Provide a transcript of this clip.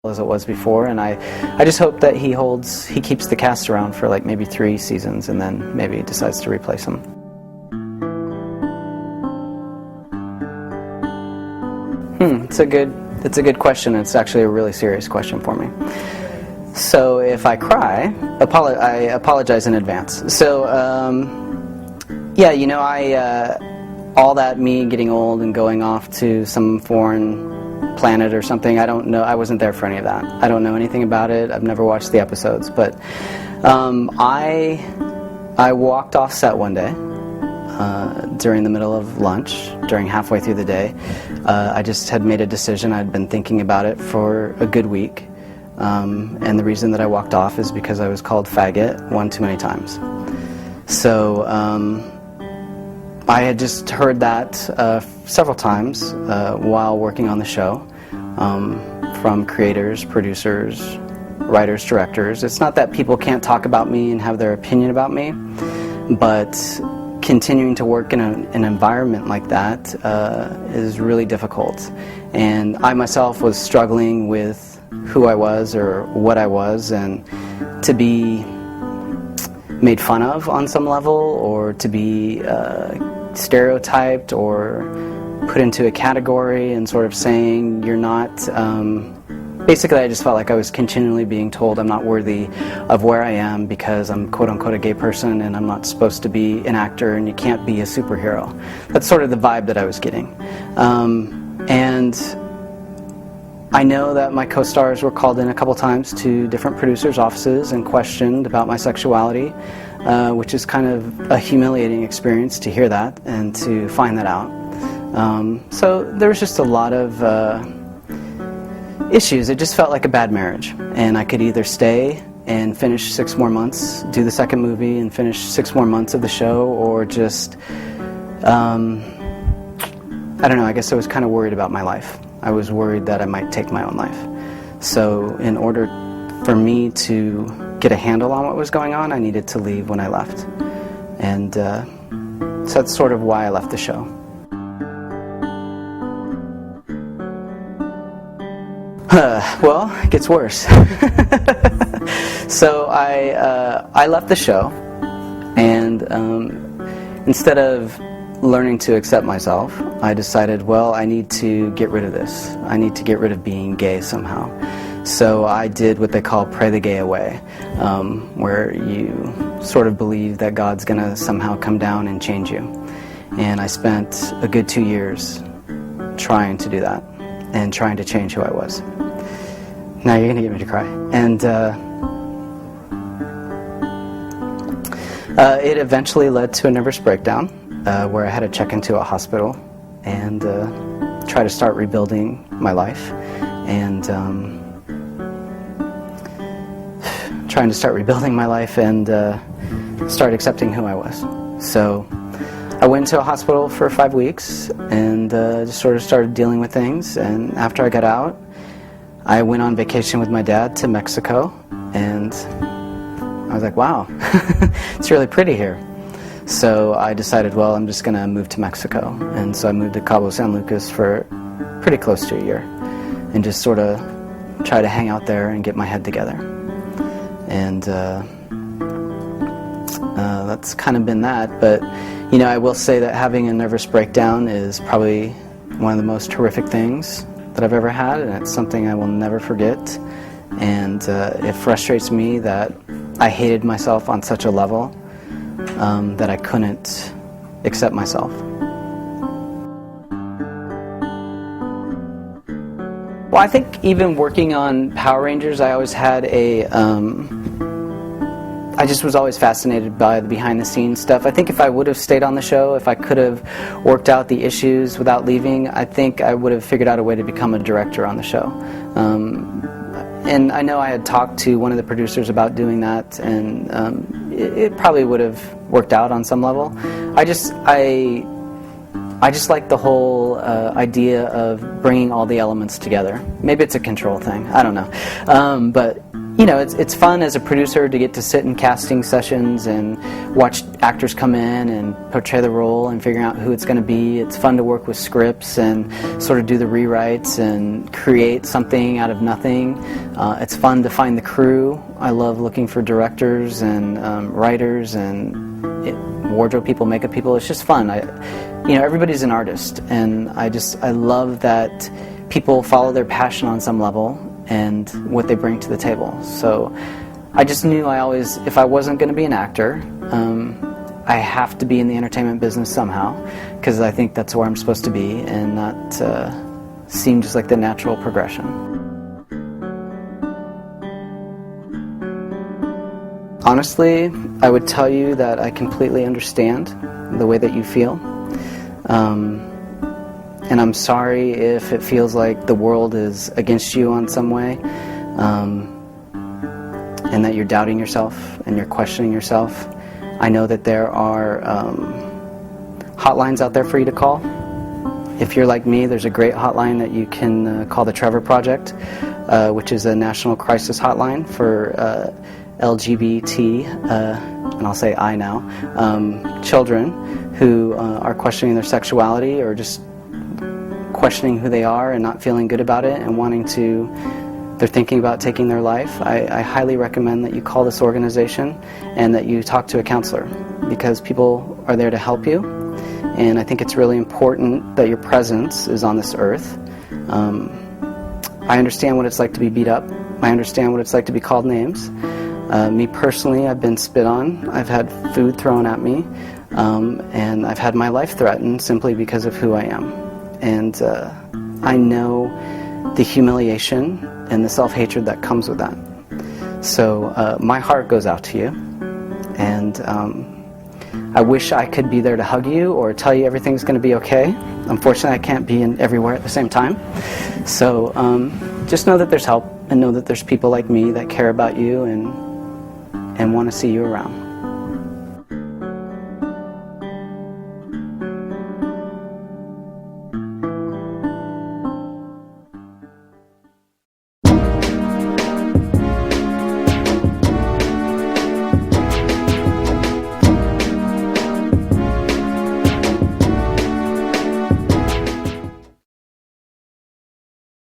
as it was before, and I just hope that he keeps the cast around for like maybe 3 seasons and then maybe decides to replace him. It's a good question. It's actually a really serious question for me. So if I cry, I apologize in advance. So yeah, you know, all that me getting old and going off to some foreign planet or something, I don't know. I wasn't there for any of that. I don't know anything about it. I've never watched the episodes, but I walked off set one day during the middle of lunch, during halfway through the day. I just had made a decision. I'd been thinking about it for a good week, and the reason that I walked off is because I was called faggot one too many times. So I had just heard that several times while working on the show, from creators, producers, writers, directors. It's not that people can't talk about me and have their opinion about me, but continuing to work in an environment like that is really difficult. And I myself was struggling with who I was or what I was, and to be made fun of on some level, or to be stereotyped or put into a category and sort of saying you're not, basically I just felt like I was continually being told I'm not worthy of where I am because I'm quote-unquote a gay person and I'm not supposed to be an actor and you can't be a superhero. That's sort of the vibe that I was getting. And I know that my co-stars were called in a couple times to different producers' offices and questioned about my sexuality, which is kind of a humiliating experience to hear that and to find that out. So there was just a lot of issues. It just felt like a bad marriage, and I could either stay and finish 6 more months, do the second movie and finish 6 more months of the show, or just I don't know, I guess I was kind of worried about my life. I was worried that I might take my own life. So in order for me to get a handle on what was going on, I needed to leave when I left. And so that's sort of why I left the show. Well, it gets worse. So I left the show, and instead of learning to accept myself, I decided, well, I need to get rid of this. I need to get rid of being gay somehow. So I did what they call pray the gay away, where you sort of believe that God's going to somehow come down and change you. And I spent a good 2 years trying to do that and trying to change who I was. Now you're going to get me to cry. And it eventually led to a nervous breakdown, where I had to check into a hospital and try to start rebuilding my life, and start accepting who I was. So I went to a hospital for 5 weeks and just sort of started dealing with things, and after I got out, I went on vacation with my dad to Mexico, and I was like, wow, it's really pretty here. So I decided, well, I'm just going to move to Mexico. And so I moved to Cabo San Lucas for pretty close to a year and just sort of try to hang out there and get my head together. And that's kind of been that. But, you know, I will say that having a nervous breakdown is probably one of the most horrific things that I've ever had, and it's something I will never forget. And it frustrates me that I hated myself on such a level that I couldn't accept myself. Well, I think even working on Power Rangers, I always had I just was always fascinated by the behind-the-scenes stuff. I think if I would have stayed on the show, if I could have worked out the issues without leaving, I think I would have figured out a way to become a director on the show. And I know I had talked to one of the producers about doing that, and it probably would have worked out on some level. I just like the whole idea of bringing all the elements together. Maybe it's a control thing, I don't know. But you know, it's fun as a producer to get to sit in casting sessions and watch actors come in and portray the role and figuring out who it's going to be. It's fun to work with scripts and sort of do the rewrites and create something out of nothing. It's fun to find the crew. I love looking for directors and writers and wardrobe people, makeup people. It's just fun. You know, everybody's an artist, and I love that people follow their passion on some level and what they bring to the table. So I just knew if I wasn't going to be an actor, I have to be in the entertainment business somehow, because I think that's where I'm supposed to be, and that seemed just like the natural progression. Honestly, I would tell you that I completely understand the way that you feel. And I'm sorry if it feels like the world is against you on some way, and that you're doubting yourself and you're questioning yourself. I know that there are hotlines out there for you to call. If you're like me, there's a great hotline that you can call the Trevor Project, which is a national crisis hotline for LGBT, and I'll say I now, children who are questioning their sexuality or just questioning who they are and not feeling good about it and they're thinking about taking their life. I highly recommend that you call this organization and that you talk to a counselor, because people are there to help you, and I think it's really important that your presence is on this earth. I understand what it's like to be beat up. I understand what it's like to be called names. Me personally, I've been spit on. I've had food thrown at me, and I've had my life threatened simply because of who I am. And I know the humiliation and the self-hatred that comes with that. So my heart goes out to you, and I wish I could be there to hug you or tell you everything's going to be okay. Unfortunately, I can't be everywhere at the same time. So just know that there's help, and know that there's people like me that care about you and want to see you around.